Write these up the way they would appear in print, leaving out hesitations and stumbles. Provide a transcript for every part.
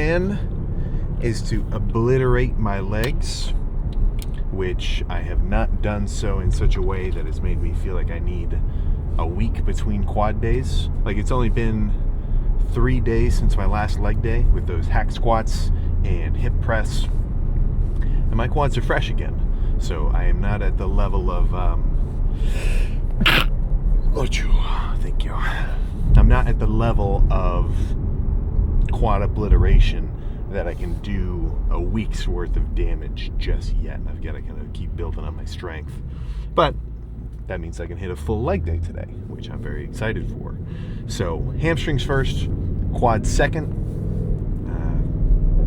plan is to obliterate my legs, which I have not done so in such a way that has made me feel like I need a week between quad days. Like, it's only been 3 days since my last leg day with those hack squats and hip press, and my quads are fresh again. So I am not at the level of thank you. I'm not at the level of quad obliteration that I can do a week's worth of damage just yet. I've got to kind of keep building up my strength. But that means I can hit a full leg day today, which I'm very excited for. So hamstrings first, quads second,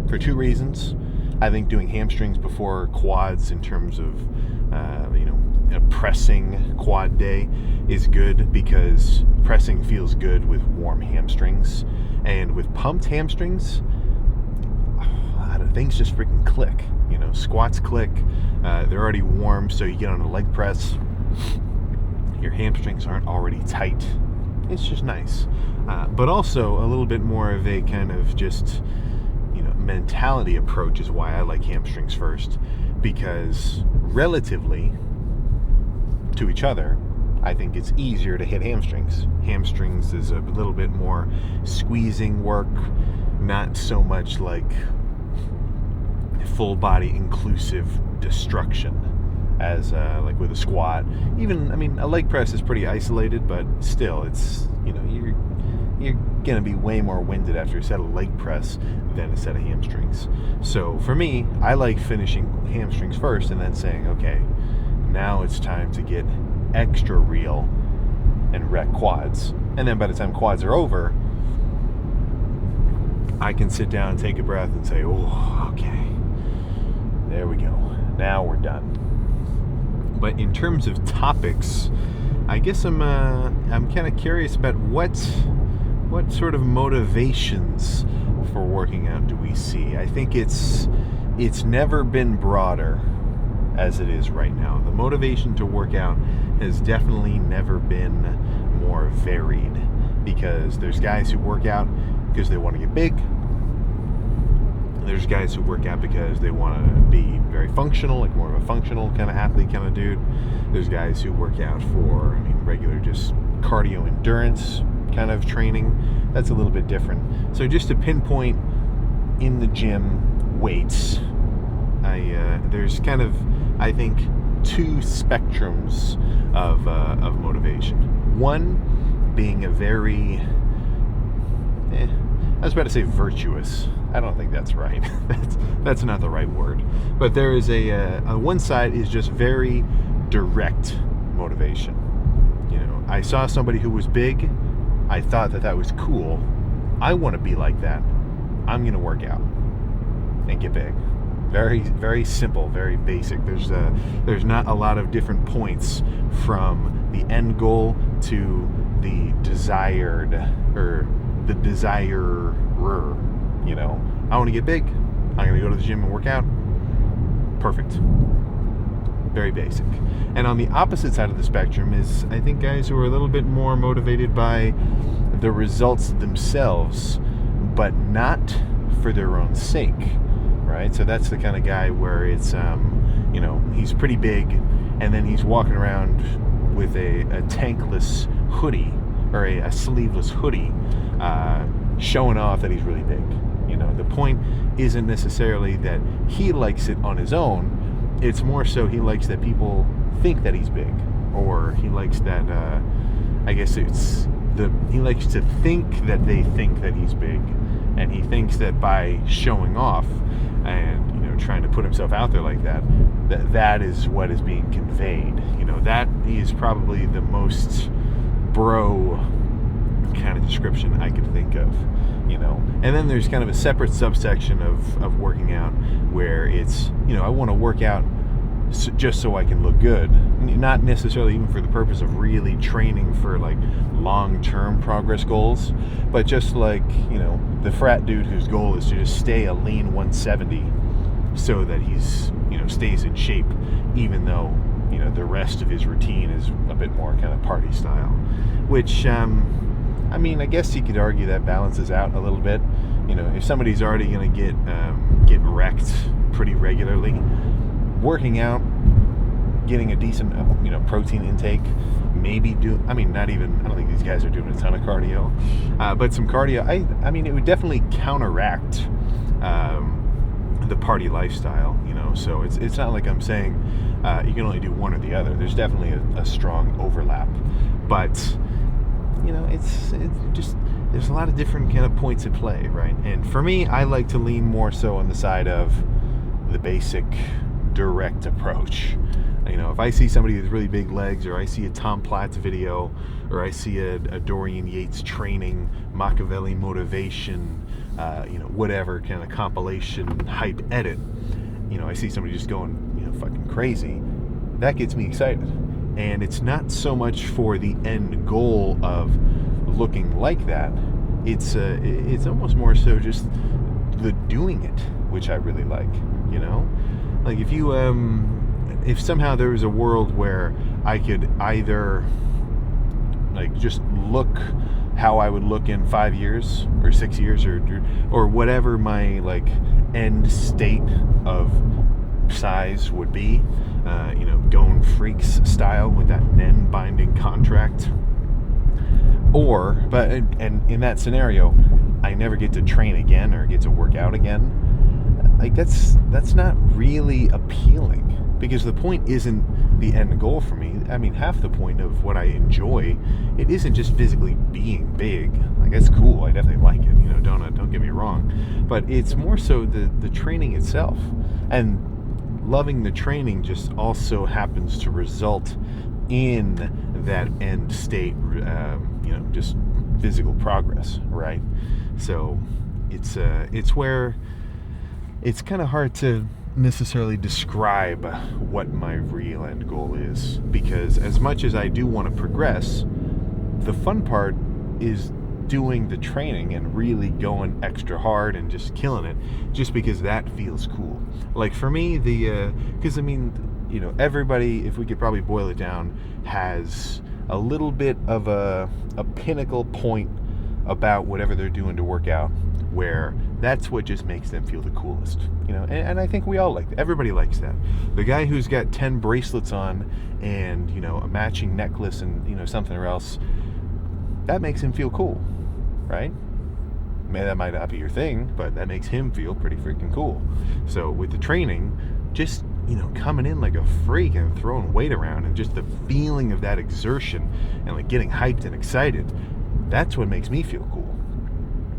for 2 reasons. I think doing hamstrings before quads in terms of, a pressing quad day is good because pressing feels good with warm hamstrings. And with pumped hamstrings, things just freaking click. Squats click. They're already warm, so you get on a leg press, your hamstrings aren't already tight. It's just nice. But also a little bit more of a kind of just, mentality approach is why I like hamstrings first, because relatively to each other, I think it's easier to hit hamstrings. Hamstrings is a little bit more squeezing work, not so much like full body inclusive destruction as like with a squat. Even, a leg press is pretty isolated, but still, it's, you're gonna be way more winded after a set of leg press than a set of hamstrings. So for me, I like finishing hamstrings first and then saying, okay, now it's time to get extra real and wreck quads. And then by the time quads are over, I can sit down, take a breath, and say, oh, okay, there we go. Now we're done. But in terms of topics, I guess I'm kind of curious about what sort of motivations for working out do we see. I think it's never been broader as it is right now. The motivation to work out has definitely never been more varied, because there's guys who work out because they want to get big. There's guys who work out because they want to be very functional, like more of a functional kind of athlete kind of dude. There's guys who work out for, regular just cardio endurance kind of training. That's a little bit different. So just to pinpoint in the gym weights, there's kind of, I think, 2 spectrums of motivation. One being a very, I was about to say virtuous. I don't think that's right. That's not the right word. But there is on one side is just very direct motivation. I saw somebody who was big. I thought that was cool. I want to be like that. I'm going to work out and get big. Very, very simple, very basic. There's not a lot of different points from the end goal to the desired, or the desirer. I want to get big. I'm going to go to the gym and work out. Perfect. Very basic. And on the opposite side of the spectrum is, I think, guys who are a little bit more motivated by the results themselves, but not for their own sake, right? So that's the kind of guy where it's, he's pretty big, and then he's walking around with a tankless hoodie, or a sleeveless hoodie, showing off that he's really big. The point isn't necessarily that he likes it on his own. It's more so he likes that people think that he's big, or he likes that, he likes to think that they think that he's big, and he thinks that by showing off and, trying to put himself out there like that, that is what is being conveyed. That is probably the most bro kind of description I could think of. And then there's kind of a separate subsection of working out where it's, I want to work out just so I can look good, not necessarily even for the purpose of really training for like long-term progress goals, but just like, the frat dude whose goal is to just stay a lean 170 so that he's, stays in shape, even though, the rest of his routine is a bit more kind of party style, which, I guess you could argue that balances out a little bit. if somebody's already going to get wrecked pretty regularly, working out, getting a decent protein intake, maybe I don't think these guys are doing a ton of cardio, but some cardio, it would definitely counteract the party lifestyle, so it's not like I'm saying you can only do one or the other. There's definitely a strong overlap, but it's just, there's a lot of different kind of points at play, right? And for me, I like to lean more so on the side of the basic direct approach. If I see somebody with really big legs, or I see a Tom Platz video, or I see a Dorian Yates training, Machiavelli motivation, whatever kind of compilation hype edit, I see somebody just going, fucking crazy, that gets me excited. And it's not so much for the end goal of looking like that. It's almost more so just the doing it, which I really like, Like if somehow there was a world where I could either just look how I would look in 5 years or 6 years or whatever my end state of size would be, going freaks style with that Nen binding contract, but in that scenario I never get to train again or get to work out again, that's not really appealing, because the point isn't the end goal for me. Half the point of what I enjoy, it isn't just physically being big. That's cool, I definitely like it, don't get me wrong, but it's more so the training itself. And loving the training just also happens to result in that end state, just physical progress, right? So it's where it's kind of hard to necessarily describe what my real end goal is, because as much as I do want to progress, the fun part is doing the training and really going extra hard and just killing it, just because that feels cool. For me, because everybody, if we could probably boil it down, has a little bit of a pinnacle point about whatever they're doing to work out, where that's what just makes them feel the coolest, and I think we all everybody likes that. The guy who's got 10 bracelets on and a matching necklace and something else, that makes him feel cool, right? That might not be your thing, but that makes him feel pretty freaking cool. So with the training, just coming in like a freak and throwing weight around, and just the feeling of that exertion and getting hyped and excited, that's what makes me feel cool.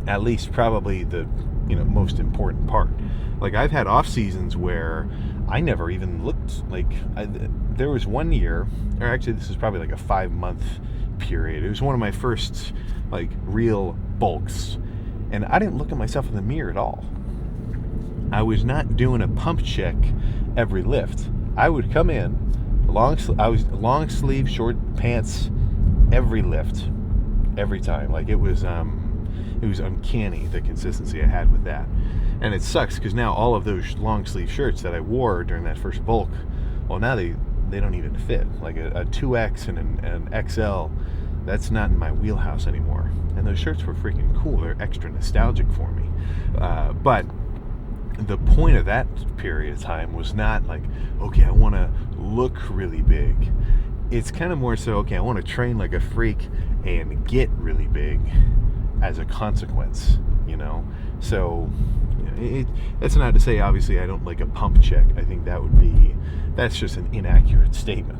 At least probably the most important part. I've had off seasons where I never even looked there was one year, or actually this is probably a 5-month period. It was one of my first real bulks, and I didn't look at myself in the mirror at all. I was not doing a pump check every lift. I would come in I was long sleeve, short pants every lift, every time. It was uncanny, the consistency I had with that. And it sucks because now all of those long sleeve shirts that I wore during that first bulk, well, now they don't even fit. A 2X and an XL, that's not in my wheelhouse anymore. And those shirts were freaking cool. They're extra nostalgic for me. But the point of that period of time was not okay, I want to look really big. It's kind of more so, okay, I want to train like a freak and get really big as a consequence, So that's not to say, obviously, I don't like a pump check. I think that's just an inaccurate statement,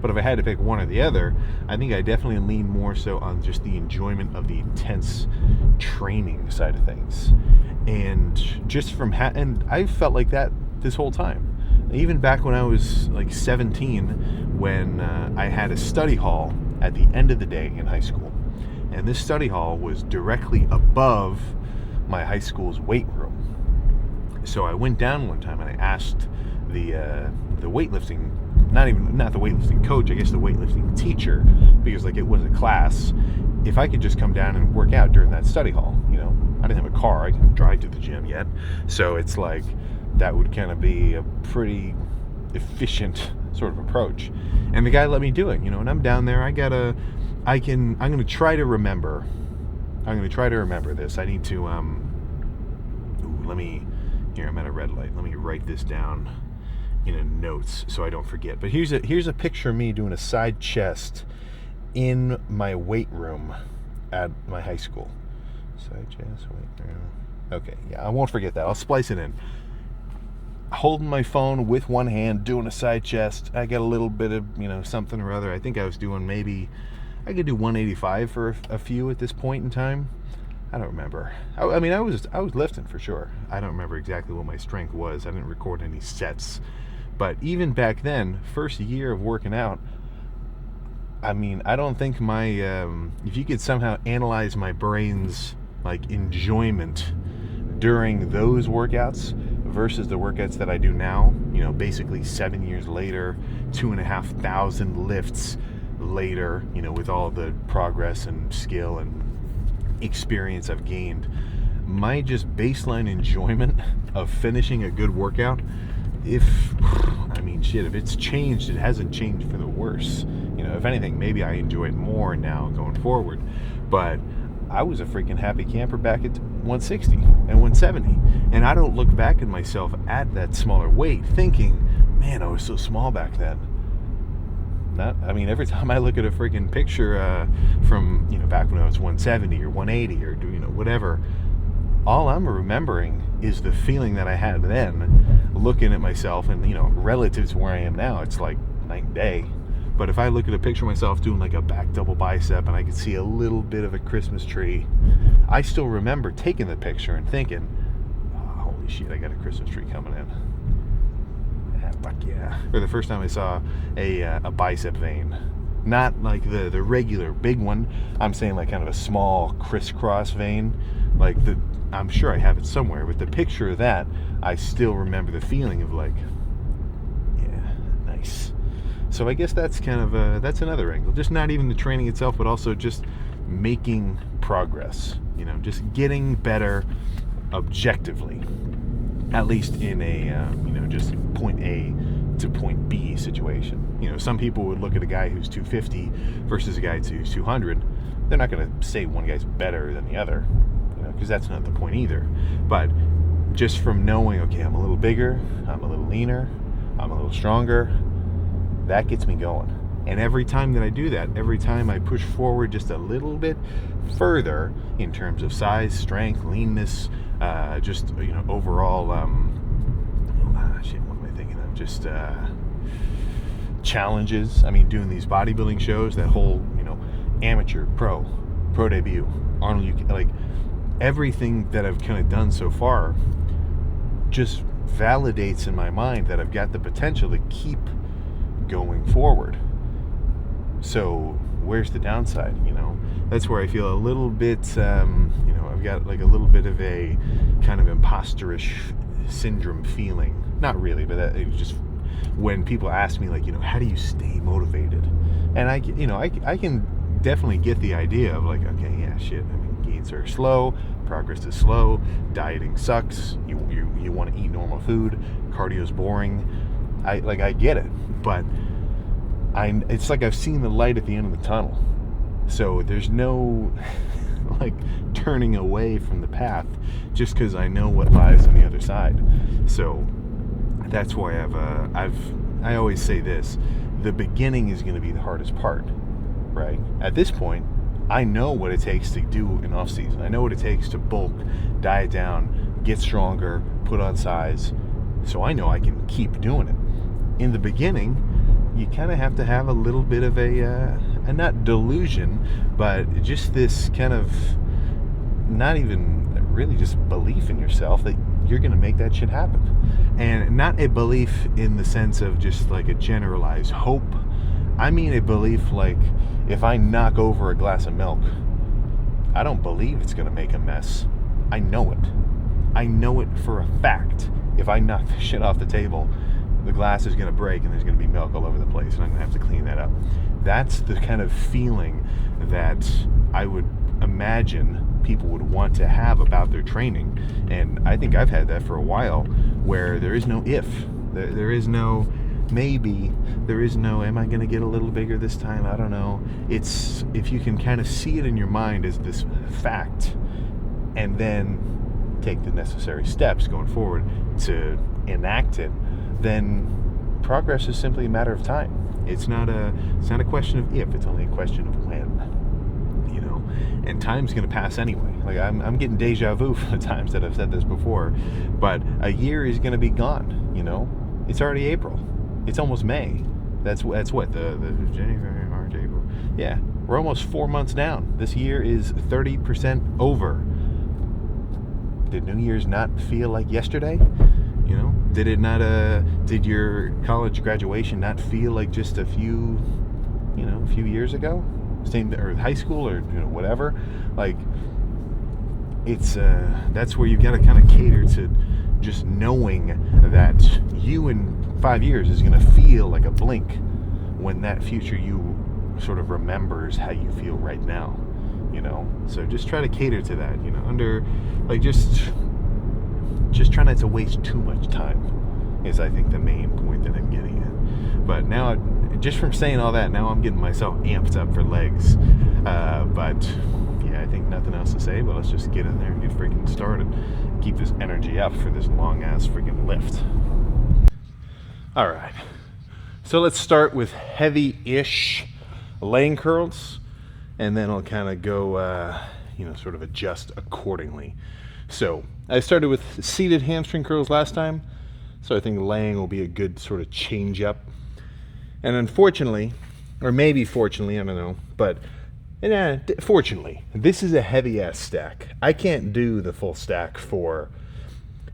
But if I had to pick one or the other, I think I definitely lean more so on just the enjoyment of the intense training side of things. And just and I felt like that this whole time. Even back when I was 17, when I had a study hall at the end of the day in high school. And this study hall was directly above my high school's weight room. So I went down one time and I asked the weightlifting, not the weightlifting coach, I guess the weightlifting teacher, because it was a class, if I could just come down and work out during that study hall. I didn't have a car, I didn't drive to the gym yet, so it's that would kind of be a pretty efficient sort of approach. And the guy let me do it, and I'm down there, I'm going to try to remember this. I need to I'm at a red light. Let me write this down in a notes so I don't forget. But here's a picture of me doing a side chest in my weight room at my high school. Side chest, weight room. Okay, yeah, I won't forget that. I'll splice it in. Holding my phone with one hand, doing a side chest. I got a little bit of, something or other. I think I was doing I could do 185 for a few at this point in time. I don't remember. I was lifting for sure. I don't remember exactly what my strength was. I didn't record any sets. But even back then, first year of working out, I don't think if you could somehow analyze my brain's enjoyment during those workouts versus the workouts that I do now, basically 7 years later, 2,500 lifts later, with all the progress and skill and experience I've gained, my just baseline enjoyment of finishing a good workout, if it's changed, it hasn't changed for the worse. If anything, maybe I enjoy it more now going forward. But I was a freaking happy camper back at 160 and 170. And I don't look back at myself at that smaller weight thinking, man, I was so small back then. Every time I look at a freaking picture from, back when I was 170 or 180 or, whatever, all I'm remembering is the feeling that I had then looking at myself and, relative to where I am now, it's like night and day. But if I look at a picture of myself doing a back double bicep and I could see a little bit of a Christmas tree, I still remember taking the picture and thinking, oh, holy shit, I got a Christmas tree coming in. Yeah, fuck yeah. Or the first time I saw a bicep vein. Not like the regular big one. I'm saying kind of a small crisscross vein. I'm sure I have it somewhere, but the picture of that, I still remember the feeling of yeah, nice. So I guess that's kind of that's another angle. Just not even the training itself, but also just making progress. Just getting better objectively, at least in a just point A to point B situation. Some people would look at a guy who's 250 versus a guy who's 200. They're not going to say one guy's better than the other, because that's not the point either. But just from knowing, okay, I'm a little bigger, I'm a little leaner, I'm a little stronger, that gets me going. And every time that I do that, every time I push forward just a little bit further in terms of size, strength, leanness, just overall, what am I thinking of? Just challenges. Doing these bodybuilding shows, that whole amateur, pro debut, Arnold, everything that I've kind of done so far just validates in my mind that I've got the potential to keep going forward. So where's the downside? That's where I feel a little bit I've got a little bit of a kind of imposterish syndrome feeling. Not really, but it just when people ask me how do you stay motivated, and I can definitely get the idea of okay, yeah, shit, gains are slow, progress is slow, dieting sucks, you want to eat normal food, cardio's boring. I get it, but it's I've seen the light at the end of the tunnel. So there's no turning away from the path just because I know what lies on the other side. So that's why I always say this: the beginning is going to be the hardest part, right? At this point, I know what it takes to do an off season. I know what it takes to bulk, diet down, get stronger, put on size. So I know I can keep doing it. In the beginning, you kind of have to have a little bit of a not delusion, but just this kind of not even really just belief in yourself that you're going to make that shit happen. And not a belief in the sense of just a generalized hope. I mean a belief if I knock over a glass of milk, I don't believe it's going to make a mess. I know it. I know it for a fact. If I knock the shit off the table, the glass is going to break and there's going to be milk all over the place and I'm going to have to clean that up. That's the kind of feeling that I would imagine people would want to have about their training. And I think I've had that for a while, where there is no if. There is no maybe. There is no am I going to get a little bigger this time? I don't know. It's if you can kind of see it in your mind as this fact and then take the necessary steps going forward to enact it, then progress is simply a matter of time. It's not a question of if, it's only a question of when. You know, and time's gonna pass anyway. Like I'm getting deja vu for the times that I've said this before, but a year is gonna be gone. You know, it's already April. It's almost May. That's what the January, March, April. Yeah, we're almost 4 months down. This year is 30% over. Did New Year's not feel like yesterday? You know, did it not? Did your college graduation not feel like just a few years ago? Same, or high school, or whatever. Like, it's that's where you got to kind of cater to just knowing that you in 5 years is going to feel like a blink when that future you sort of remembers how you feel right now. So just try to cater to that. Under like just try not to waste too much time is, I think, the main point that I'm getting at. But now, just from saying all that, now I'm getting myself amped up for legs. But yeah, I think nothing else to say, but let's just get in there and get freaking started. Keep this energy up for this long ass freaking lift. All right, so let's start with heavy-ish laying curls, and then I'll kind of go sort of adjust accordingly. So I started with seated hamstring curls last time, so I think laying will be a good sort of change up. And unfortunately, or maybe fortunately, I don't know, but fortunately, this is a heavy ass stack. I can't do the full stack for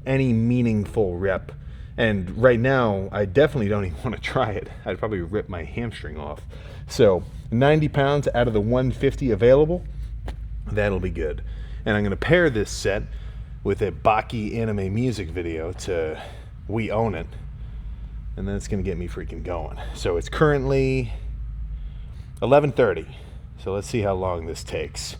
any meaningful rep, and right now I definitely don't even want to try it. I'd probably rip my hamstring off. So 90 pounds out of the 150 available, that'll be good. And I'm going to pair this set with a Baki anime music video to We Own It, and then it's going to get me freaking going. So it's currently 11:30, so let's see how long this takes.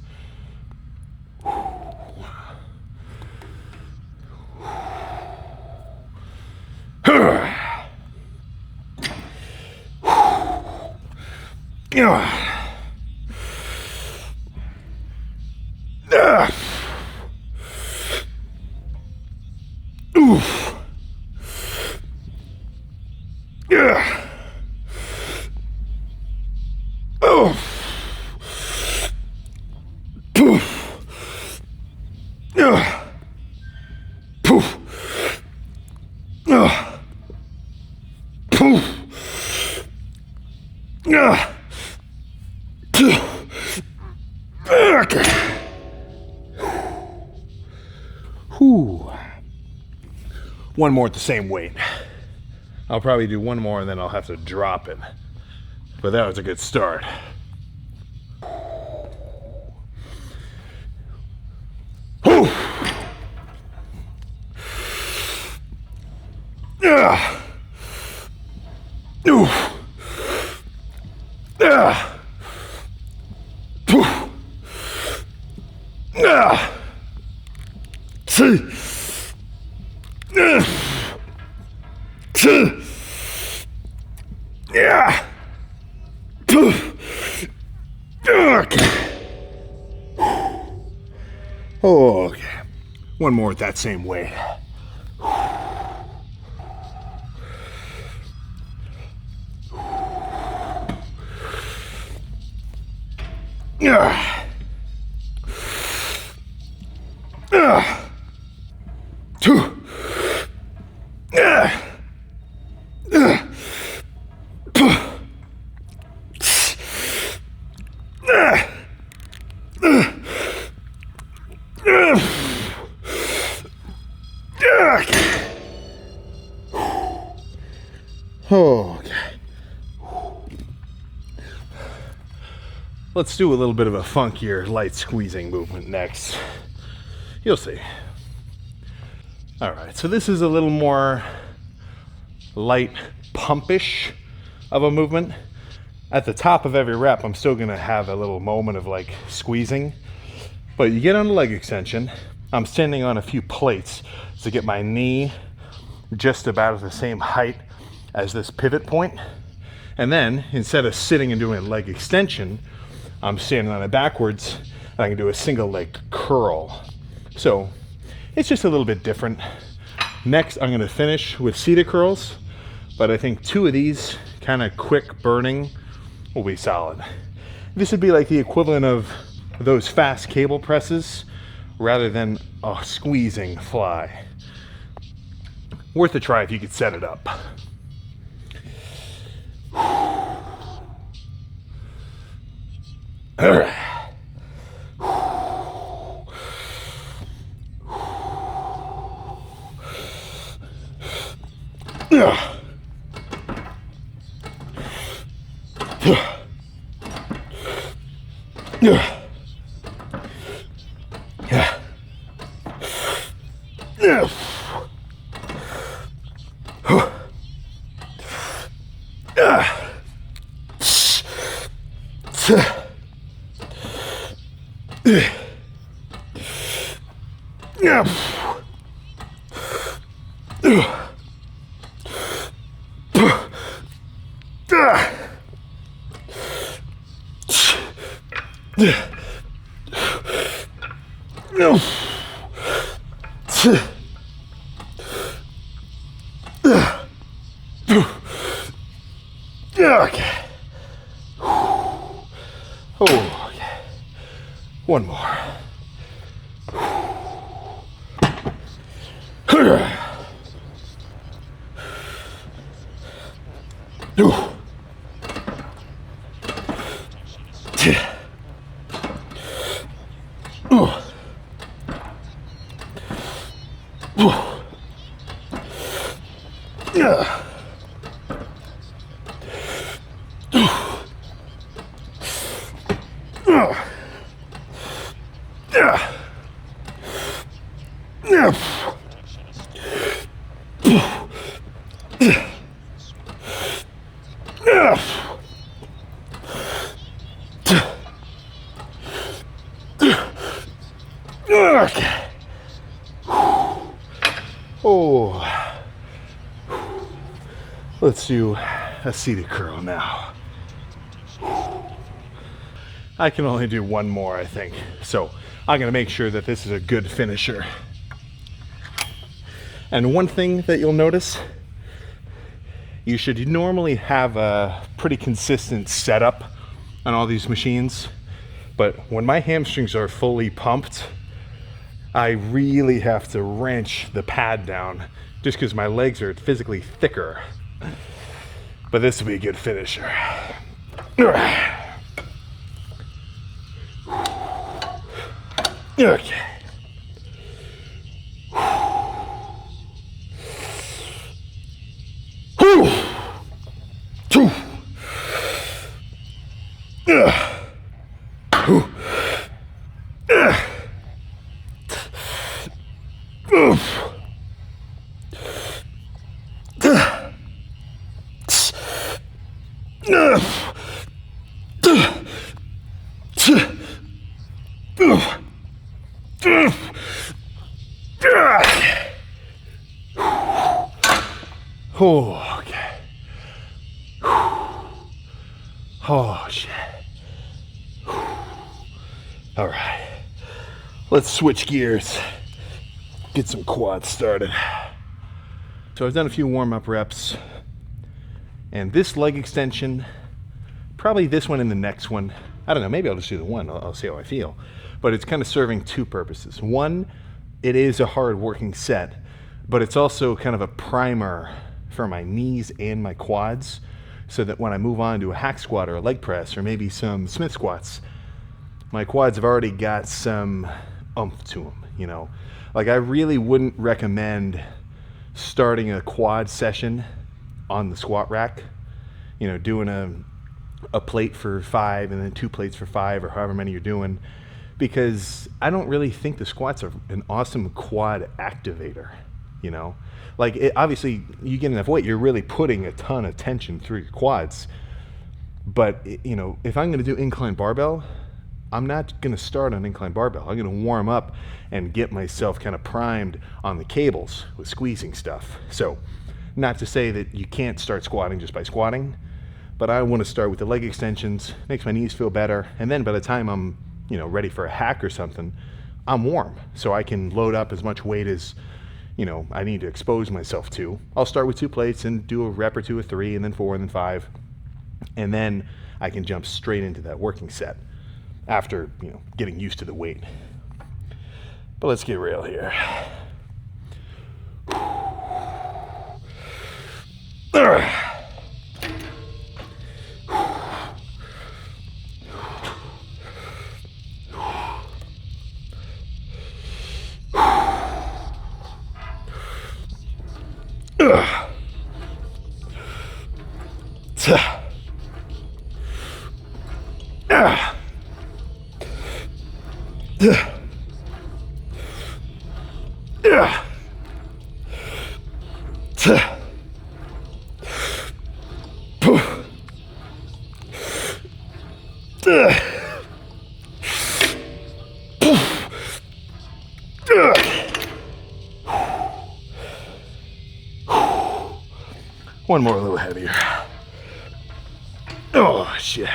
One more at the same weight. I'll probably do one more and then I'll have to drop it. But that was a good start. Okay. One more at that same weight. Okay. Let's do a little bit of a funkier light squeezing movement next. You'll see. All right, so this is a little more light pumpish of a movement. At the top of every rep, I'm still gonna have a little moment of like squeezing, but you get on the leg extension. I'm standing on a few plates to get my knee just about at the same height as this pivot point. And then instead of sitting and doing a leg extension, I'm standing on it backwards and I can do a single leg curl. So It's just a little bit different. Next, I'm gonna finish with seated curls, but I think 2 of these kind of quick burning will be solid. This would be like the equivalent of those fast cable presses rather than a squeezing fly. Worth a try if you could set it up. All right. Okay. Oh, okay. One more. Okay. Oh. Let's do a seated curl now. I can only do one more, I think. So I'm gonna make sure that this is a good finisher. And one thing that you'll notice, you should normally have a pretty consistent setup on all these machines. But when my hamstrings are fully pumped, I really have to wrench the pad down just because my legs are physically thicker. But this will be a good finisher. Okay. Oh, okay. Oh, shit. All right. Let's switch gears. Get some quads started. So I've done a few warm-up reps. And this leg extension, probably this one and the next one. I don't know, maybe I'll just do the one. I'll see how I feel. But it's kind of serving 2 purposes. One, it is a hard working set, but it's also kind of a primer for my knees and my quads, so that when I move on to a hack squat or a leg press or maybe some Smith squats, my quads have already got some oomph to them, you know. Like, I really wouldn't recommend starting a quad session on the squat rack, you know, doing a plate for 5 and then 2 plates for 5 or however many you're doing, because I don't really think the squats are an awesome quad activator, you know. Like, obviously, you get enough weight, you're really putting a ton of tension through your quads. But, you know, if I'm going to do incline barbell, I'm not going to start on incline barbell. I'm going to warm up and get myself kind of primed on the cables with squeezing stuff. So, not to say that you can't start squatting just by squatting, but I want to start with the leg extensions, makes my knees feel better, and then by the time I'm, you know, ready for a hack or something, I'm warm, so I can load up as much weight as, you know, I need to expose myself to. I'll start with 2 plates and do a rep or 2 or 3, and then 4, and then 5. And then I can jump straight into that working set after, you know, getting used to the weight. But let's get real here. One more, a little heavier. Oh, shit.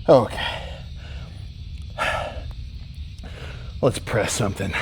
Okay. Let's press something.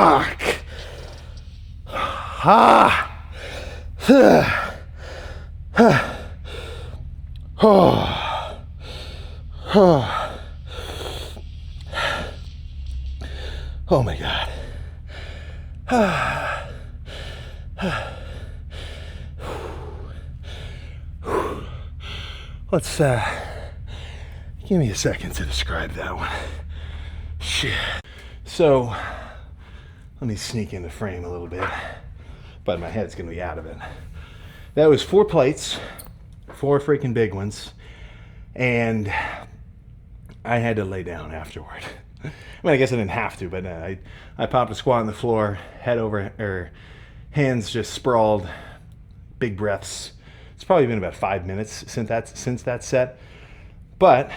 Fuck. Oh my God. Let's give me a second to describe that one. Shit. So let me sneak in the frame a little bit, but my head's gonna be out of it. That was 4 plates, 4 freaking big ones, and I had to lay down afterward. I mean, I guess I didn't have to, but I popped a squat on the floor, head over, or hands just sprawled, big breaths. It's probably been about 5 minutes since that set, but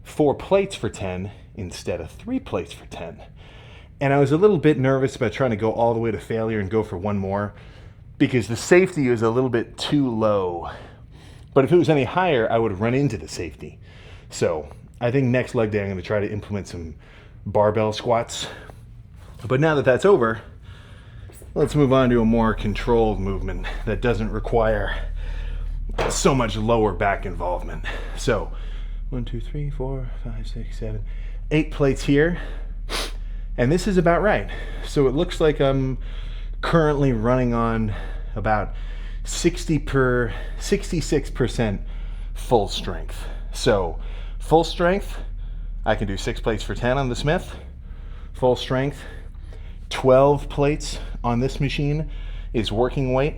4 plates for 10 instead of 3 plates for 10. And I was a little bit nervous about trying to go all the way to failure and go for one more because the safety was a little bit too low. But if it was any higher, I would run into the safety. So I think next leg day I'm going to try to implement some barbell squats. But now that that's over, let's move on to a more controlled movement that doesn't require so much lower back involvement. So 1, 2, 3, 4, 5, 6, 7, 8 plates here. And this is about right. So it looks like I'm currently running on about 66% full strength. So full strength, I can do 6 plates for 10 on the Smith. Full strength, 12 plates on this machine is working weight.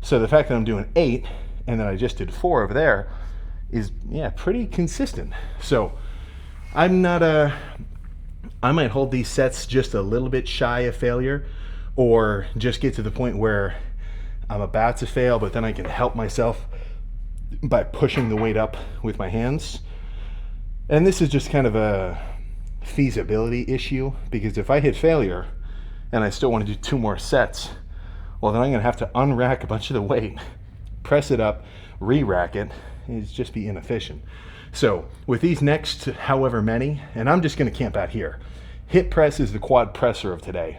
So the fact that I'm doing 8 and then I just did 4 over there, is, yeah, pretty consistent. So I'm not I might hold these sets just a little bit shy of failure, or just get to the point where I'm about to fail, but then I can help myself by pushing the weight up with my hands. And this is just kind of a feasibility issue, because if I hit failure and I still want to do 2 more sets, well, then I'm going to have to unrack a bunch of the weight, press it up, re-rack it. It'd just be inefficient. So with these next however many, and I'm just going to camp out here. Hip press is the quad presser of today.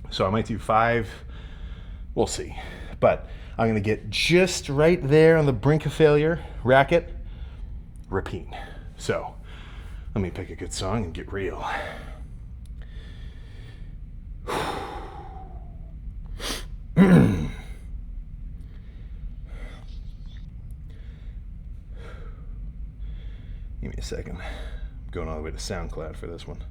So I might do 5, we'll see. But I'm going to get just right there on the brink of failure, rack it, repeat. So let me pick a good song and get real. Give me a second. I'm going all the way to SoundCloud for this one.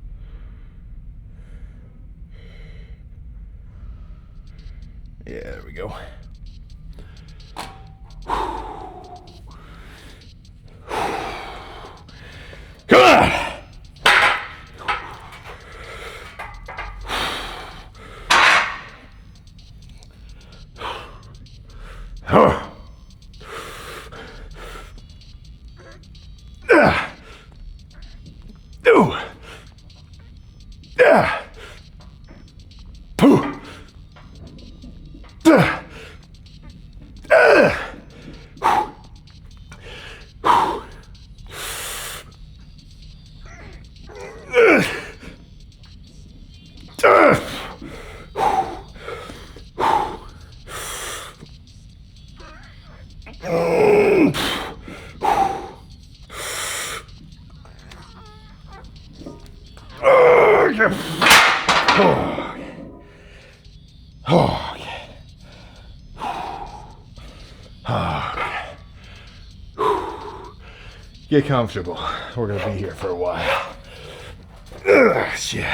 Yeah, there we go. Come on! Get comfortable. We're gonna be here for a while. Shit.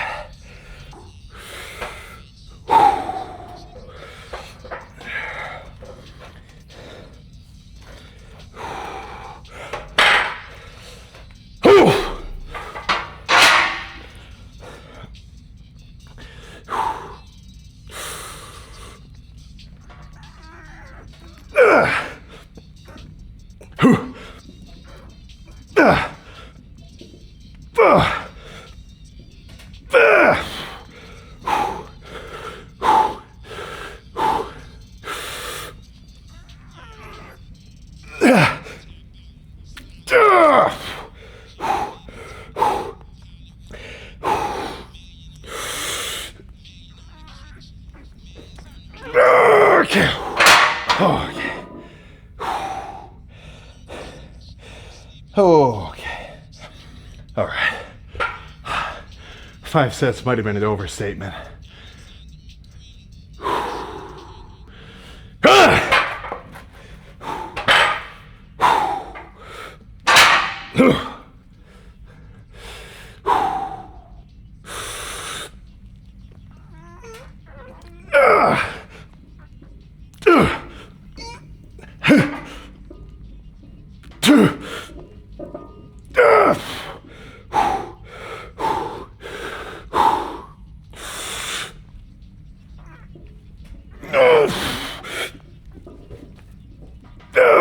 Okay. All right. 5 sets might have been an overstatement.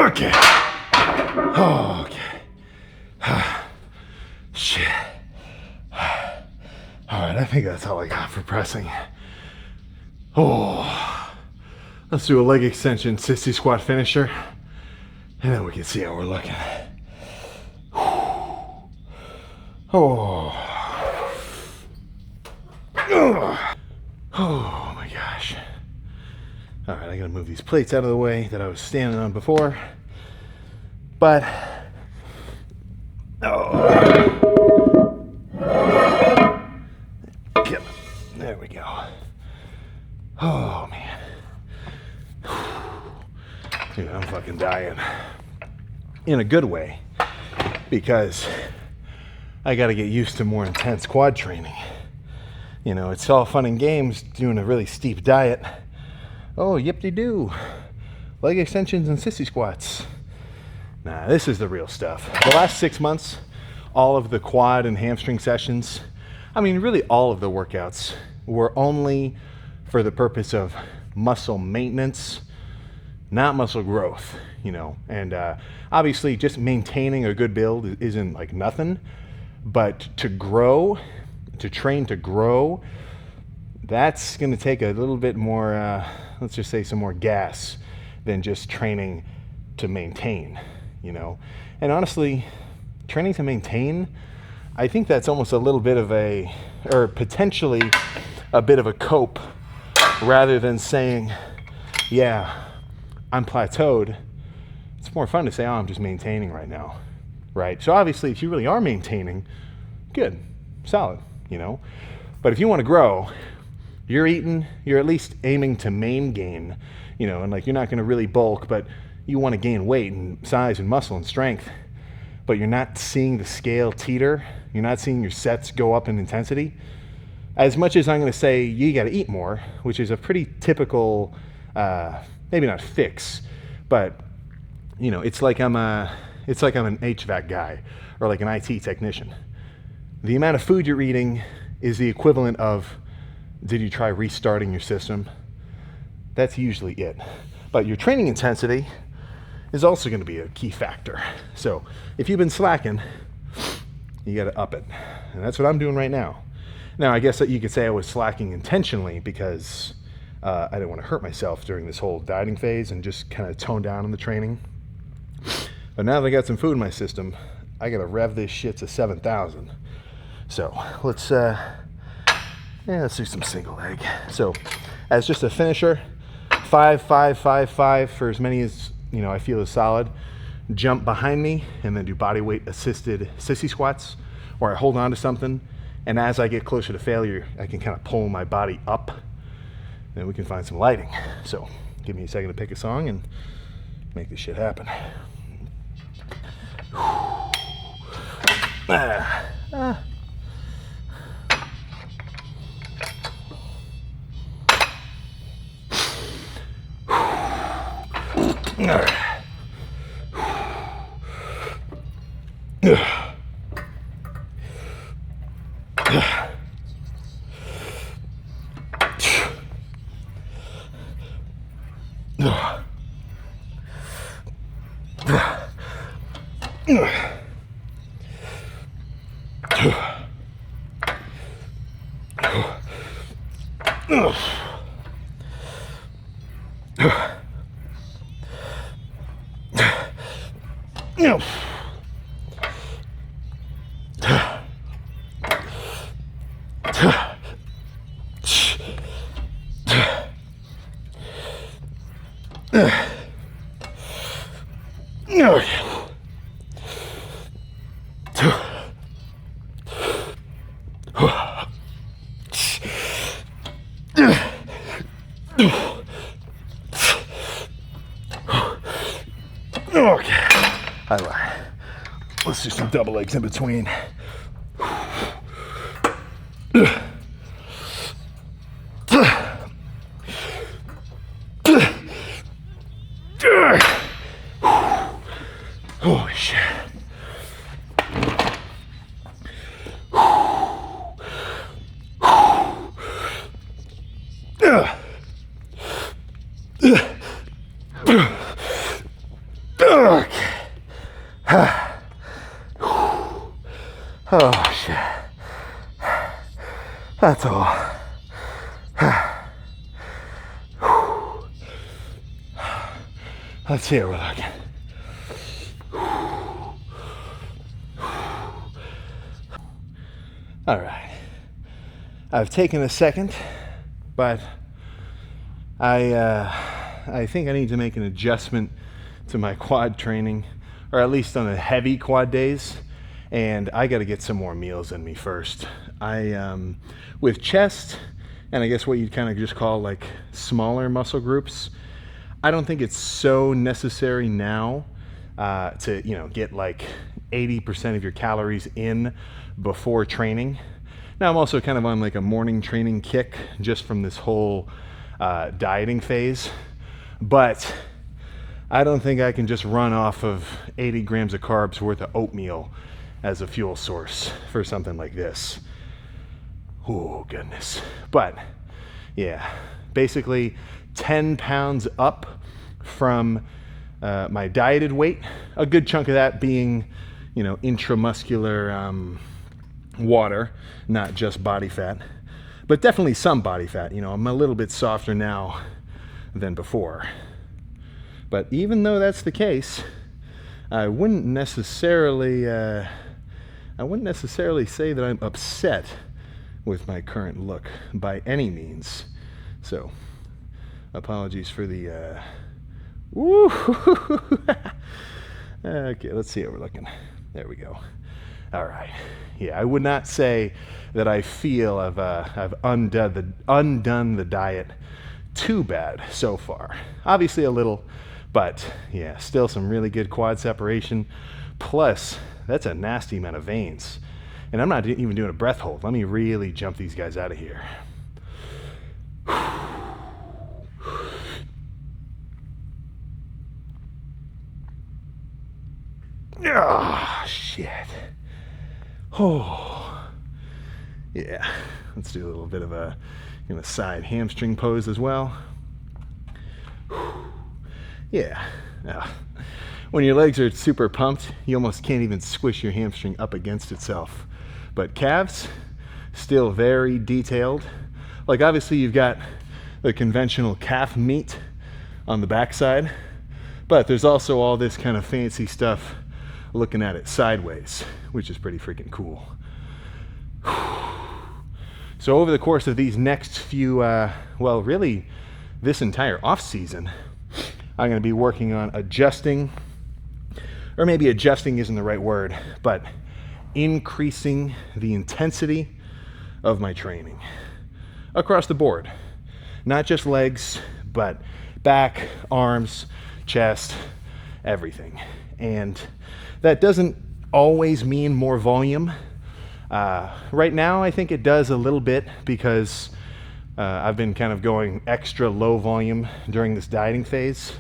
Okay. Okay. Shit. Alright, I think that's all I got for pressing. Oh. Let's do a leg extension 60 squat finisher, and then we can see how we're looking. Oh. Oh my gosh. Alright, I gotta move these plates out of the way that I was standing on before. But there we go. Oh man. Dude, I'm fucking dying. In a good way. Because I gotta get used to more intense quad training. You know, it's all fun and games doing a really steep diet. Oh, yip-de-doo. leg extensions and sissy squats. Nah, this is the real stuff. The last 6 months, all of the quad and hamstring sessions, I mean, really all of the workouts were only for the purpose of muscle maintenance, not muscle growth, you know. And obviously just maintaining a good build isn't like nothing, but to grow, to train to grow, that's going to take a little bit more, let's just say some more gas than just training to maintain, you know. And honestly, training to maintain, I think that's almost a little bit of a, or potentially a bit of a cope, rather than saying, yeah, I'm plateaued. It's more fun to say, oh, I'm just maintaining right now, right? So obviously, if you really are maintaining, good, solid, you know. But if you want to grow, you're at least aiming to main gain, you know, and like you're not going to really bulk, but you want to gain weight and size and muscle and strength, but you're not seeing the scale teeter, you're not seeing your sets go up in intensity. As much as I'm going to say you got to eat more, which is a pretty typical, maybe not fix, but you know, it's like I'm an HVAC guy or like an IT technician. The amount of food you're eating is the equivalent of, did you try restarting your system? That's usually it. But your training intensity is also going to be a key factor. So if you've been slacking, you got to up it. And that's what I'm doing right now. Now, I guess that you could say I was slacking intentionally because I didn't want to hurt myself during this whole dieting phase and just kind of tone down on the training. But now that I got some food in my system, I got to rev this shit to 7,000. So let's do some single leg. So as just a finisher, 5, 5, 5, 5 for as many as, you know, I feel is solid. Jump behind me and then do body weight assisted sissy squats where I hold on to something. And as I get closer to failure, I can kind of pull my body up. Then we can find some lighting. So give me a second to pick a song and make this shit happen. Okay, I lied. Let's do some double legs in between. Holy shit. Oh shit. That's all. Let's see how we're looking. All right. I've taken a second, but I think I need to make an adjustment to my quad training, or at least on the heavy quad days. And I got to get some more meals in me first. With chest, and I guess what you'd kind of just call like smaller muscle groups, I don't think it's so necessary now to, you know, get like 80% of your calories in before training. Now I'm also kind of on like a morning training kick just from this whole dieting phase, but I don't think I can just run off of 80 grams of carbs worth of oatmeal as a fuel source for something like this. Oh, goodness. But, yeah, basically 10 pounds up from my dieted weight. A good chunk of that being, intramuscular water, not just body fat. But definitely some body fat. I'm a little bit softer now than before. But even though that's the case, I wouldn't necessarily say that I'm upset with my current look by any means. So, apologies for the woo. Okay, let's see how we're looking. There we go. All right. Yeah, I would not say that I feel I've undone the diet too bad so far. Obviously a little, but yeah, still some really good quad separation. Plus, that's a nasty amount of veins. And I'm not even doing a breath hold. Let me really jump these guys out of here. Ah, shit. Oh, yeah. Let's do a little bit of a side hamstring pose as well. Yeah. When your legs are super pumped, you almost can't even squish your hamstring up against itself. But calves, still very detailed. Like obviously you've got the conventional calf meat on the backside, but there's also all this kind of fancy stuff looking at it sideways, which is pretty freaking cool. So over the course of these next few, really this entire off season, I'm going to be working on adjusting, or maybe adjusting isn't the right word, but increasing the intensity of my training across the board. Not just legs, but back, arms, chest, everything. And that doesn't always mean more volume. Right now, I think it does a little bit because I've been kind of going extra low volume during this dieting phase.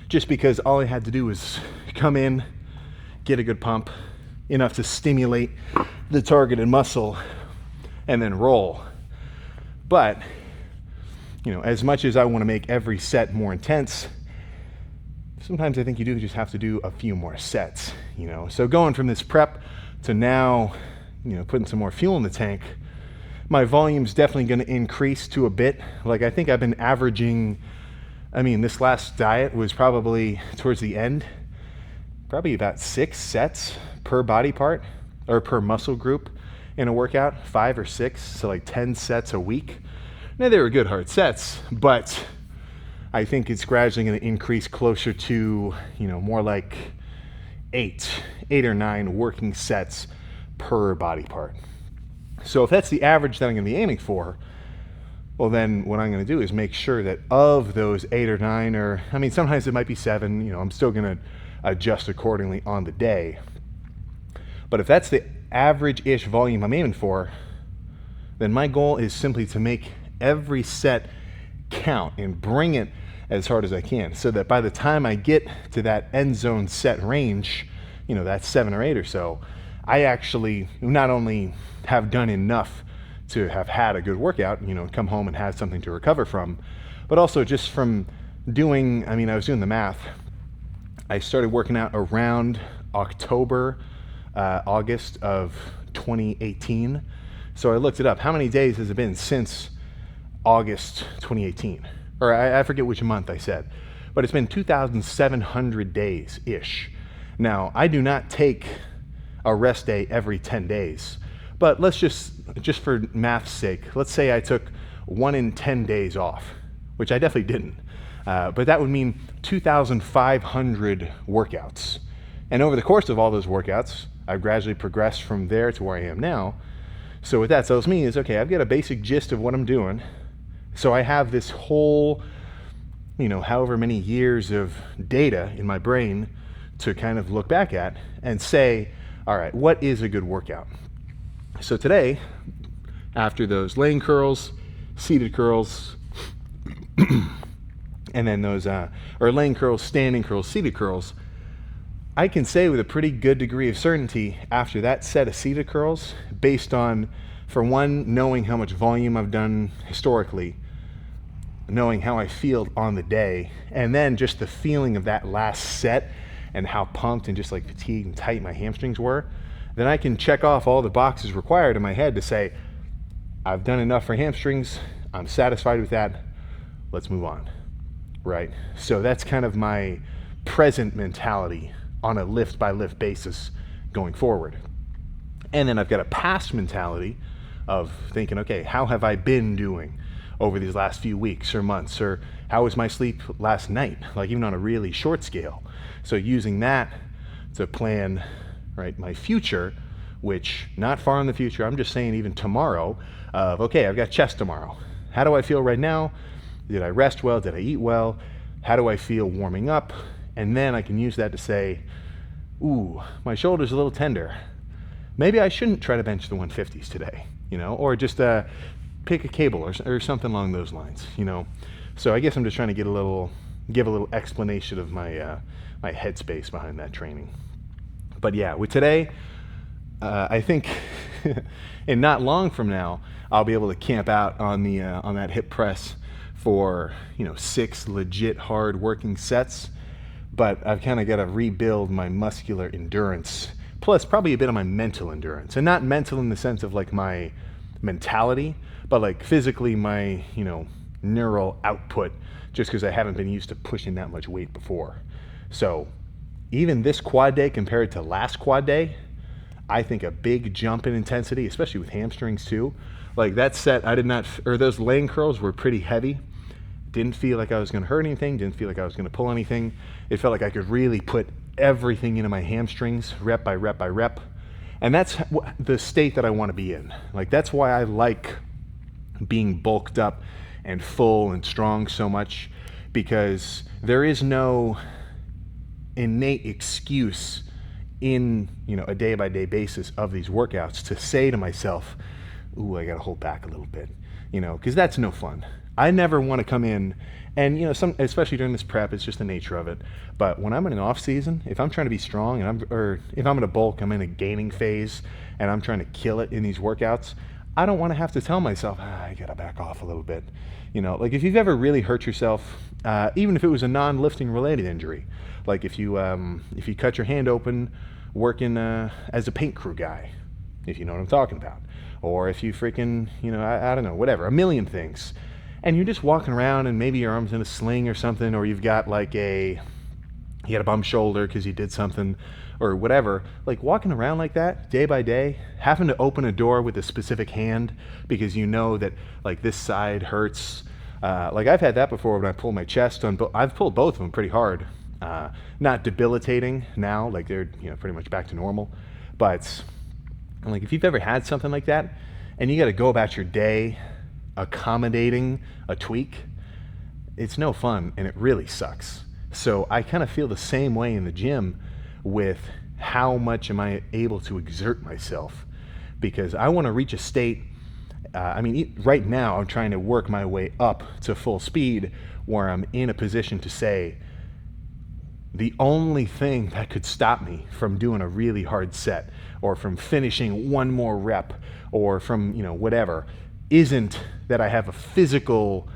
Just because all I had to do was come in, get a good pump, enough to stimulate the targeted muscle, and then roll. But, as much as I want to make every set more intense, sometimes I think you do just have to do a few more sets, So going from this prep to now, putting some more fuel in the tank, my volume's definitely going to increase to a bit. Like I think I've been averaging, this last diet was probably towards the end, probably about 6 sets per body part or per muscle group in a workout, 5 or 6, so like 10 sets a week. Now they were good hard sets, but I think it's gradually going to increase closer to, more like 8 or 9 working sets per body part. So if that's the average that I'm going to be aiming for, well then what I'm going to do is make sure that of those 8 or 9, or sometimes it might be 7, I'm still going to adjust accordingly on the day. But if that's the average-ish volume I'm aiming for, then my goal is simply to make every set count and bring it as hard as I can, so that by the time I get to that end zone set range, that 7 or 8 or so, I actually not only have done enough to have had a good workout, come home and have something to recover from, but also just from doing, I was doing the math. I started working out around October, August of 2018. So I looked it up. How many days has it been since August 2018? Or I forget which month I said, but it's been 2,700 days-ish. Now, I do not take a rest day every 10 days, but let's just for math's sake, let's say I took 1 in 10 days off, which I definitely didn't, but that would mean 2,500 workouts. And over the course of all those workouts, I've gradually progressed from there to where I am now. So what that tells me is, okay, I've got a basic gist of what I'm doing. So I have this whole, however many years of data in my brain to kind of look back at and say, all right, what is a good workout? So today, after those laying curls, seated curls, And then those, or laying curls, standing curls, seated curls, I can say with a pretty good degree of certainty after that set of seated curls, based on, for one, knowing how much volume I've done historically, knowing how I feel on the day, and then just the feeling of that last set and how pumped and just like fatigued and tight my hamstrings were, then I can check off all the boxes required in my head to say, I've done enough for hamstrings, I'm satisfied with that, let's move on, right? So that's kind of my present mentality on a lift by lift basis going forward. And then I've got a past mentality of thinking, okay, how have I been doing over these last few weeks or months, or how was my sleep last night, like even on a really short scale. So using that to plan, right, my future, which not far in the future, I'm just saying even tomorrow, of okay, I've got chest tomorrow. How do I feel right now? Did I rest well? Did I eat well? How do I feel warming up? And then I can use that to say, ooh, my shoulder's a little tender. Maybe I shouldn't try to bench the 150s today, or just pick a cable or something along those lines, So I guess I'm just trying to give a little explanation of my my headspace behind that training. But yeah, with today, I think and not long from now, I'll be able to camp out on the on that hip press for 6 legit hard working sets. But I've kind of got to rebuild my muscular endurance, plus probably a bit of my mental endurance, and not mental in the sense of like my mentality, but like physically my neural output, just because I haven't been used to pushing that much weight before. So even this quad day compared to last quad day, I think a big jump in intensity, especially with hamstrings too. Like that set, those laying curls were pretty heavy. Didn't feel like I was going to hurt anything, didn't feel like I was going to pull anything. It felt like I could really put everything into my hamstrings, rep by rep by rep. And that's the state that I want to be in. Like that's why I like being bulked up and full and strong so much, because there is no innate excuse in a day by day basis of these workouts to say to myself, ooh, I got to hold back a little bit, because that's no fun. I never want to come in and, especially during this prep, it's just the nature of it. But when I'm in an off season, if I'm trying to be strong or if I'm in a bulk, I'm in a gaining phase and I'm trying to kill it in these workouts, I don't want to have to tell myself, I got to back off a little bit. Like if you've ever really hurt yourself, even if it was a non-lifting related injury, like if you cut your hand open working as a paint crew guy, if you know what I'm talking about, or if you freaking, I don't know, whatever, a million things. And you're just walking around and maybe your arm's in a sling or something, or you've got you got a bum shoulder because you did something or whatever. Like walking around like that day by day, having to open a door with a specific hand because that like this side hurts. Like I've had that before when I pulled my chest on, I've pulled both of them pretty hard. Not debilitating now, like they're pretty much back to normal. But like if you've ever had something like that and you got to go about your day accommodating a tweak, it's no fun and it really sucks. So I kind of feel the same way in the gym with how much am I able to exert myself, because I want to reach a state, right now I'm trying to work my way up to full speed where I'm in a position to say the only thing that could stop me from doing a really hard set or from finishing one more rep or from whatever isn't that I have a physical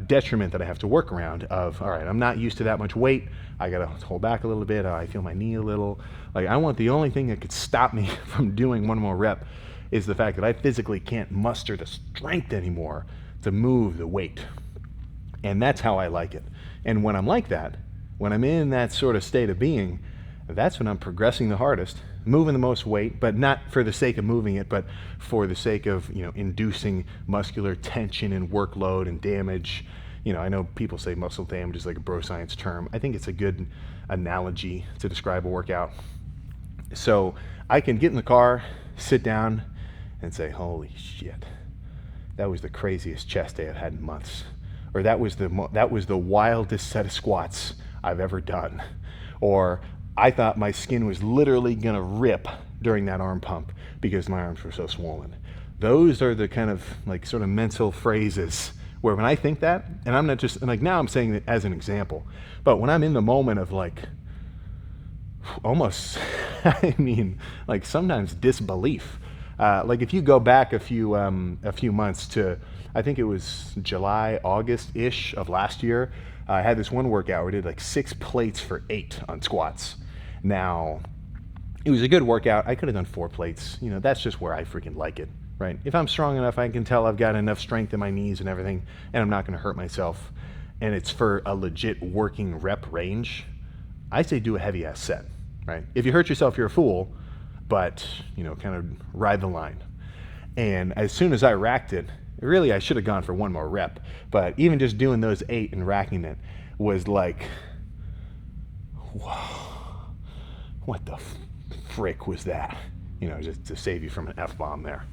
detriment that I have to work around of, all right, I'm not used to that much weight, I gotta hold back a little bit, I feel my knee a little. Like I want the only thing that could stop me from doing one more rep is the fact that I physically can't muster the strength anymore to move the weight. And that's how I like it. And when I'm like that, when I'm in that sort of state of being, that's when I'm progressing the hardest, moving the most weight, but not for the sake of moving it, but for the sake of, inducing muscular tension and workload and damage. I know people say muscle damage is like a bro science term. I think it's a good analogy to describe a workout. So I can get in the car, sit down, and say, holy shit, that was the craziest chest day I've had in months. Or that was the wildest set of squats I've ever done. Or I thought my skin was literally gonna rip during that arm pump because my arms were so swollen. Those are the kind of like sort of mental phrases where when I think that, and I'm not just, and like now I'm saying it as an example, but when I'm in the moment of like, almost, I mean, like sometimes disbelief. Like if you go back a few months to, I think it was July, August-ish of last year, I had this one workout where I did like 6 plates for 8 on squats. Now, it was a good workout. I could have done 4 plates. You know, that's just where I freaking like it, right? If I'm strong enough, I can tell I've got enough strength in my knees and everything, and I'm not going to hurt myself, and it's for a legit working rep range, I say do a heavy ass set, right? If you hurt yourself, you're a fool, but, you know, kind of ride the line. And as soon as I racked it, really I should have gone for one more rep, but even just doing those 8 and racking it was like, whoa, what the frick was that? You know, just to save you from an F-bomb there.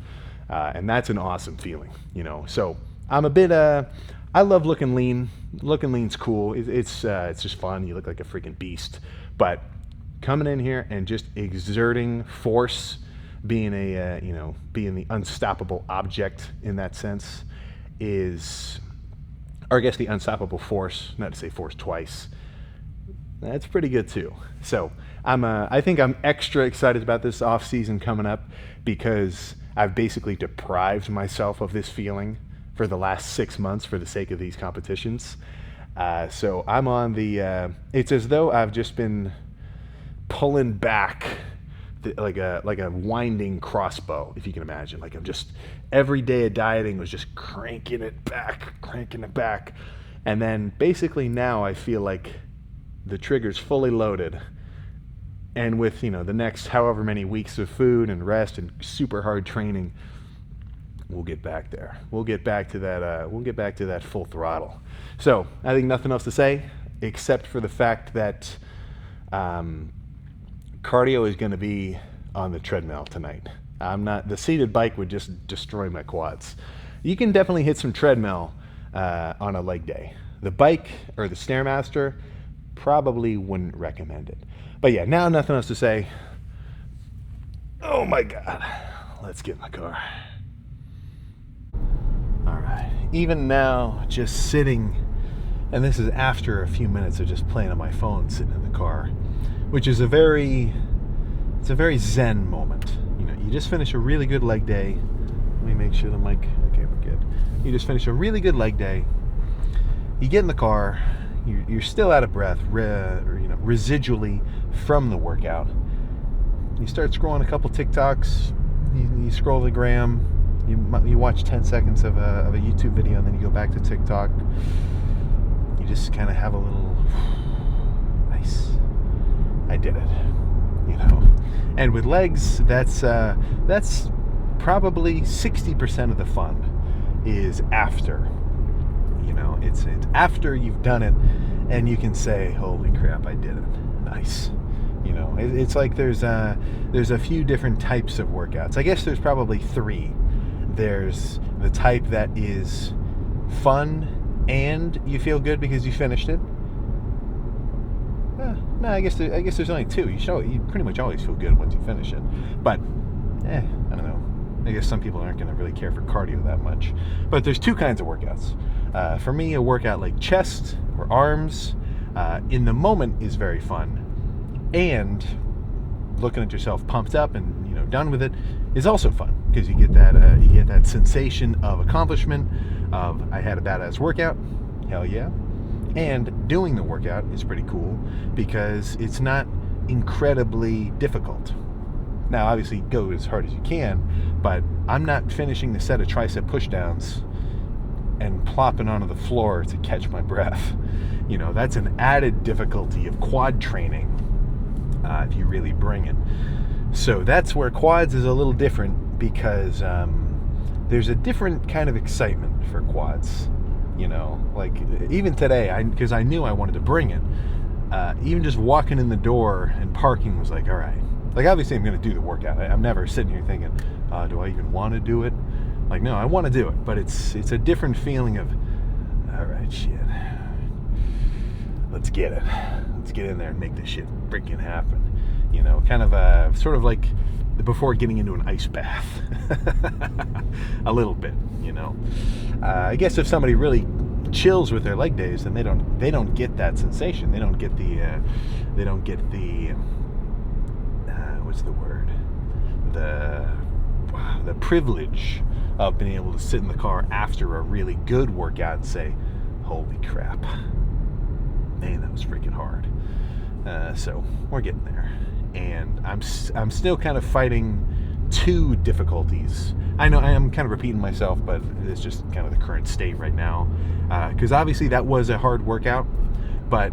And that's an awesome feeling, you know. So I'm a bit, I love looking lean. Looking lean's cool. It's just fun. You look like a freaking beast. But coming in here and just exerting force, being being the unstoppable object in that sense is, or I guess the unstoppable force, not to say force twice, that's pretty good too. So I think I'm extra excited about this off season coming up because I've basically deprived myself of this feeling for the last 6 months for the sake of these competitions. So I'm on the, it's as though I've just been pulling back like a winding crossbow, if you can imagine. Like I'm just, every day of dieting was just cranking it back. And then basically now I feel like the trigger's fully loaded. And with, you know, the next however many weeks of food and rest and super hard training, we'll get back there. We'll get back to that full throttle. So I think nothing else to say except for the fact that cardio is going to be on the treadmill tonight. The seated bike would just destroy my quads. You can definitely hit some treadmill on a leg day. The bike or the Stairmaster, probably wouldn't recommend it. But yeah, now nothing else to say. Oh my God. Let's get in the car. All right. Even now, just sitting, and this is after a few minutes of just playing on my phone, sitting in the car, which is a very zen moment. You know, you just finish a really good leg day. Let me make sure the mic, okay, we're good. You just finish a really good leg day. You get in the car, you're still out of breath, residually from the workout. You start scrolling a couple TikToks, you scroll the gram, you watch 10 seconds of a YouTube video, and then you go back to TikTok. You just kind of have a little, nice, I did it, you know. And with legs, that's probably 60% of the fun is after. You know, it's after you've done it, and you can say, "Holy crap, I did it! Nice." You know, it's like there's a few different types of workouts. I guess there's probably 3. There's the type that is fun and you feel good because you finished it. No, I guess there's only 2. You pretty much always feel good once you finish it. But, I don't know. I guess some people aren't going to really care for cardio that much. But there's 2 kinds of workouts. For me, a workout like chest or arms in the moment is very fun. And looking at yourself pumped up and, you know, done with it is also fun because you get that sensation of accomplishment of I had a badass workout. Hell yeah. And doing the workout is pretty cool because it's not incredibly difficult. Now, obviously, go as hard as you can, but I'm not finishing the set of tricep pushdowns and plopping onto the floor to catch my breath. You know, that's an added difficulty of quad training if you really bring it. So that's where quads is a little different because there's a different kind of excitement for quads. You know, like even today, because I knew I wanted to bring it, even just walking in the door and parking was like, all right. Like, obviously, I'm going to do the workout. I'm never sitting here thinking, do I even want to do it? Like, no, I want to do it. But it's a different feeling of, all right, shit. Let's get it. Let's get in there and make this shit freaking happen. You know, kind of sort of like before getting into an ice bath. A little bit, I guess if somebody really chills with their leg days, then they don't get that sensation. They don't get the what's the word? The privilege of being able to sit in the car after a really good workout and say, holy crap, man, that was freaking hard. So we're getting there, and I'm still kind of fighting two difficulties. I know I am kind of repeating myself, but it's just kind of the current state right now, because obviously that was a hard workout, but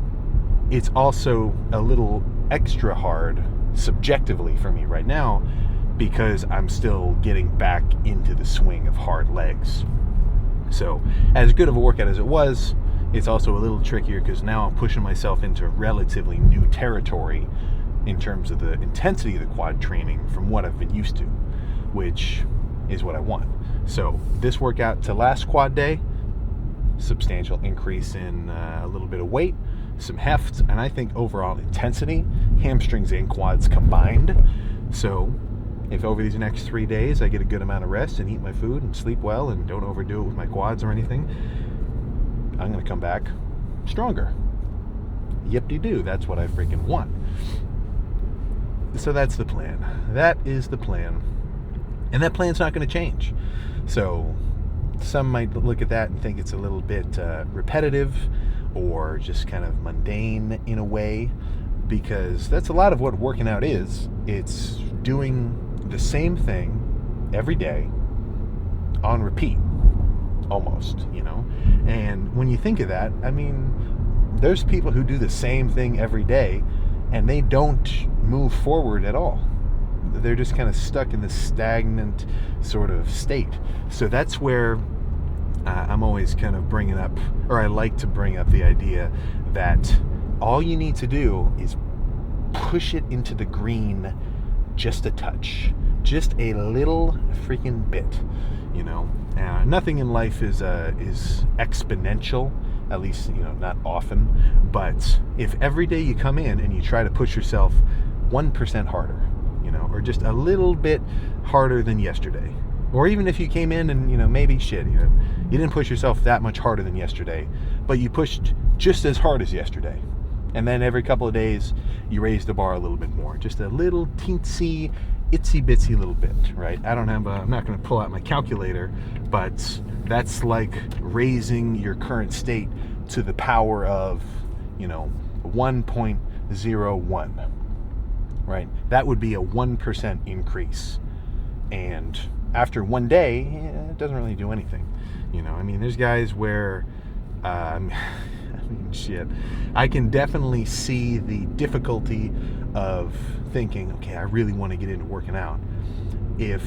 it's also a little extra hard subjectively for me right now, because I'm still getting back into the swing of hard legs. So as good of a workout as it was, it's also a little trickier because now I'm pushing myself into relatively new territory in terms of the intensity of the quad training from what I've been used to, which is what I want. So this workout to last quad day, substantial increase in a little bit of weight, some heft, and I think overall intensity, hamstrings and quads combined. So if over these next 3 days I get a good amount of rest and eat my food and sleep well and don't overdo it with my quads or anything, I'm going to come back stronger. Yip-de-doo, that's what I freaking want. So that's the plan. That is the plan. And that plan's not going to change. So some might look at that and think it's a little bit repetitive or just kind of mundane in a way, because that's a lot of what working out is. It's doing the same thing every day on repeat, almost, And when you think of that, I mean, there's people who do the same thing every day and they don't move forward at all. They're just kind of stuck in this stagnant sort of state. So that's where I'm always kind of bringing up, or I like to bring up the idea that all you need to do is push it into the green just a touch, just a little freaking bit, Nothing in life is exponential, at least, not often. But if every day you come in and you try to push yourself 1% harder, or just a little bit harder than yesterday, or even if you came in and, maybe you didn't push yourself that much harder than yesterday, but you pushed just as hard as yesterday. And then every couple of days, you raise the bar a little bit more, just a little teensy, itsy bitsy little bit, right? I'm not going to pull out my calculator, but that's like raising your current state to the power of, 1.01, right? That would be a 1% increase. And after one day, it doesn't really do anything. There's guys where, shit, I can definitely see the difficulty of thinking, okay, I really want to get into working out. If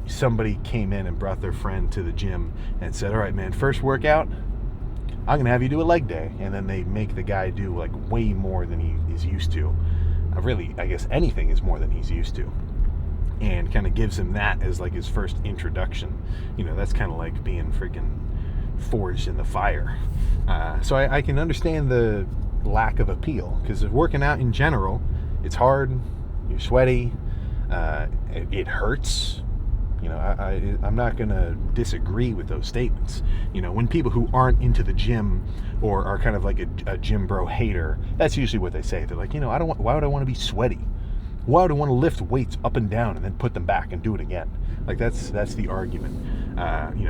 somebody came in and brought their friend to the gym and said, all right, man, first workout, I'm going to have you do a leg day. And then they make the guy do like way more than he is used to. Really, I guess anything is more than he's used to. And kind of gives him that as like his first introduction. That's kind of like being freaking forged in the fire. So I can understand the lack of appeal, because working out in general, it's hard, you're sweaty, it hurts. I'm not going to disagree with those statements. When people who aren't into the gym or are kind of like a gym bro hater, that's usually what they say. They're like, why would I want to be sweaty? Why would I want to lift weights up and down and then put them back and do it again? Like that's the argument,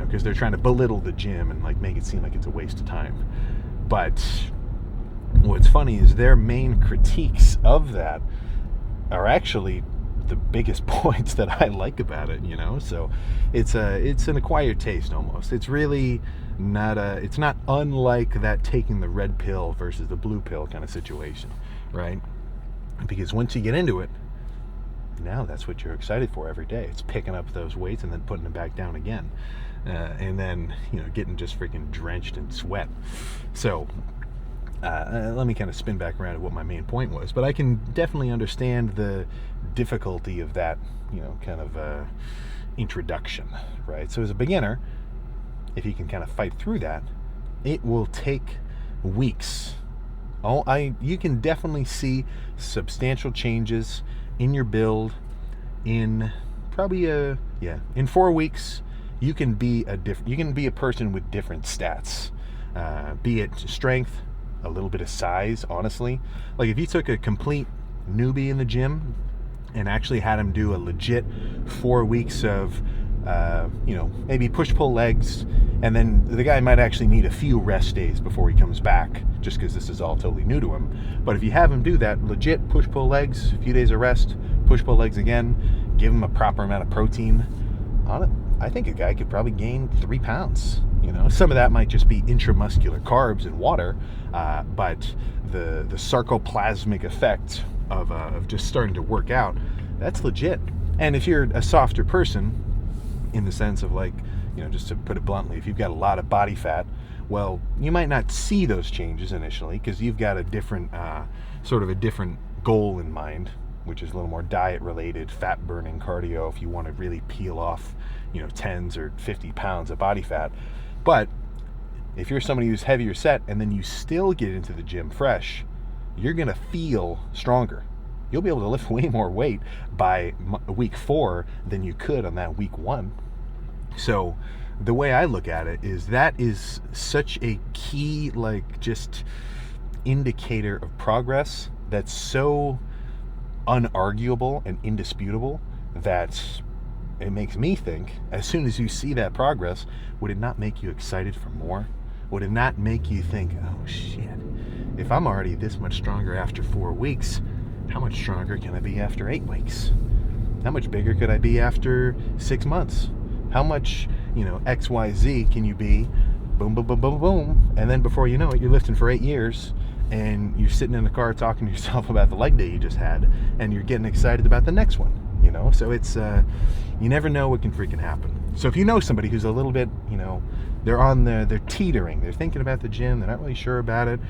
because they're trying to belittle the gym and like make it seem like it's a waste of time. But what's funny is their main critiques of that are actually the biggest points that I like about it, So it's an acquired taste almost. It's really not it's not unlike that taking the red pill versus the blue pill kind of situation, right? Because once you get into it, now that's what you're excited for every day. It's picking up those weights and then putting them back down again, and then getting just freaking drenched in sweat. So let me kind of spin back around to what my main point was. But I can definitely understand the difficulty of that, kind of introduction, right? So as a beginner, if you can kind of fight through that, it will take weeks. You can definitely see substantial changes in your build, in probably in 4 weeks, you can be a person with different stats, be it strength, a little bit of size. Honestly, like if you took a complete newbie in the gym and actually had him do a legit 4 weeks of maybe push-pull legs, and then the guy might actually need a few rest days before he comes back, just because this is all totally new to him. But if you have him do that legit push-pull legs, a few days of rest, push-pull legs again, give him a proper amount of protein on it, I think a guy could probably gain 3 pounds. Some of that might just be intramuscular carbs and water, but the sarcoplasmic effect of just starting to work out, that's legit. And if you're a softer person, in the sense of just to put it bluntly, if you've got a lot of body fat, well, you might not see those changes initially because you've got a different goal in mind, which is a little more diet related, fat burning cardio, if you want to really peel off 10s or 50 pounds of body fat. But if you're somebody who's heavier set and then you still get into the gym fresh, you're going to feel stronger. You'll be able to lift way more weight by week 4 than you could on that week 1. So the way I look at it is that is such a key, just indicator of progress that's so unarguable and indisputable that it makes me think, as soon as you see that progress, would it not make you excited for more? Would it not make you think, oh shit, if I'm already this much stronger after 4 weeks, how much stronger can I be after 8 weeks? How much bigger could I be after 6 months? How much, XYZ can you be? Boom, boom, boom, boom, boom. And then before you know it, you're lifting for 8 years and you're sitting in the car talking to yourself about the leg day you just had, and you're getting excited about the next one, So it's, you never know what can freaking happen. So if you know somebody who's a little bit, they're teetering, they're thinking about the gym, they're not really sure about it,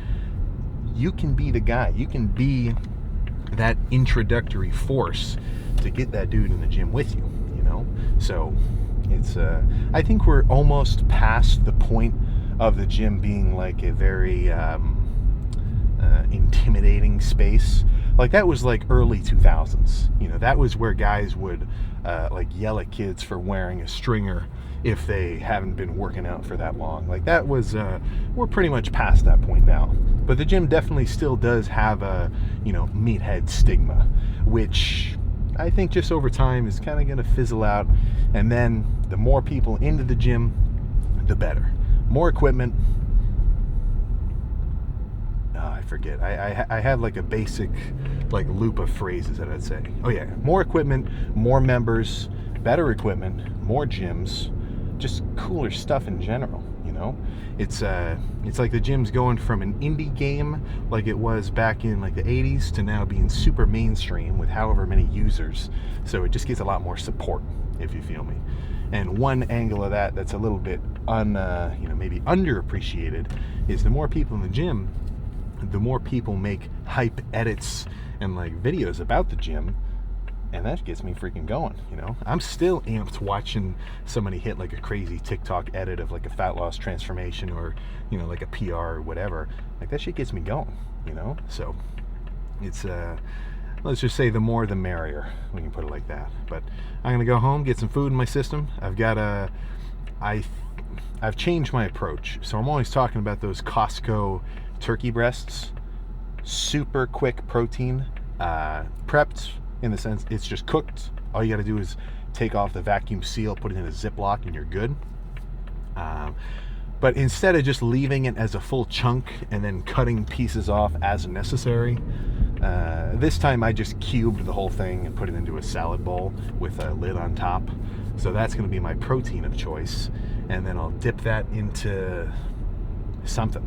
you can be the guy. You can be that introductory force to get that dude in the gym with you, So it's I think we're almost past the point of the gym being like a very intimidating space. That was early 2000s. That was where guys would yell at kids for wearing a stringer if they haven't been working out for that long. That was we're pretty much past that point now. But the gym definitely still does have a meathead stigma, which I think just over time is kind of going to fizzle out. And then the more people into the gym, the better. More equipment. I forget. I have a basic loop of phrases that I'd say. Oh yeah, more equipment, more members, better equipment, more gyms, just cooler stuff in general. It's like the gym's going from an indie game like it was back in the 80s to now being super mainstream with however many users. So it just gets a lot more support, if you feel me. And one angle of that that's a little bit maybe underappreciated is the more people in the gym, the more people make hype edits and videos about the gym, and that gets me freaking going. I'm still amped watching somebody hit a crazy TikTok edit of a fat loss transformation or a PR or whatever. That shit gets me going. So it's let's just say the more the merrier, we can put it like that. But I'm gonna go home, get some food in my system. I've changed my approach, so I'm always talking about those Costco turkey breasts, super quick protein, prepped in the sense it's just cooked. All you got to do is take off the vacuum seal, put it in a Ziploc, and you're good. But instead of just leaving it as a full chunk and then cutting pieces off as necessary, this time I just cubed the whole thing and put it into a salad bowl with a lid on top. So that's going to be my protein of choice. And then I'll dip that into something.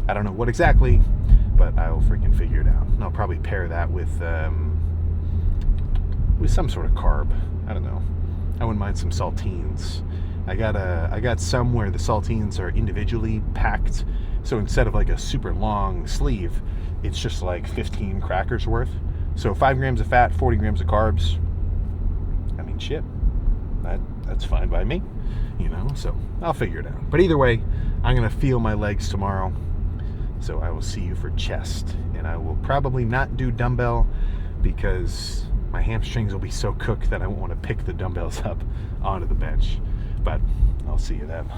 I don't know what exactly, but I will freaking figure it out. And I'll probably pair that with some sort of carb. I don't know. I wouldn't mind some saltines. I got some where the saltines are individually packed. So instead of a super long sleeve, it's just 15 crackers worth. So 5 grams of fat, 40 grams of carbs. I mean, shit. That's fine by me, so I'll figure it out. But either way, I'm going to feel my legs tomorrow. So I will see you for chest. And I will probably not do dumbbell because my hamstrings will be so cooked that I won't want to pick the dumbbells up onto the bench. But I'll see you then.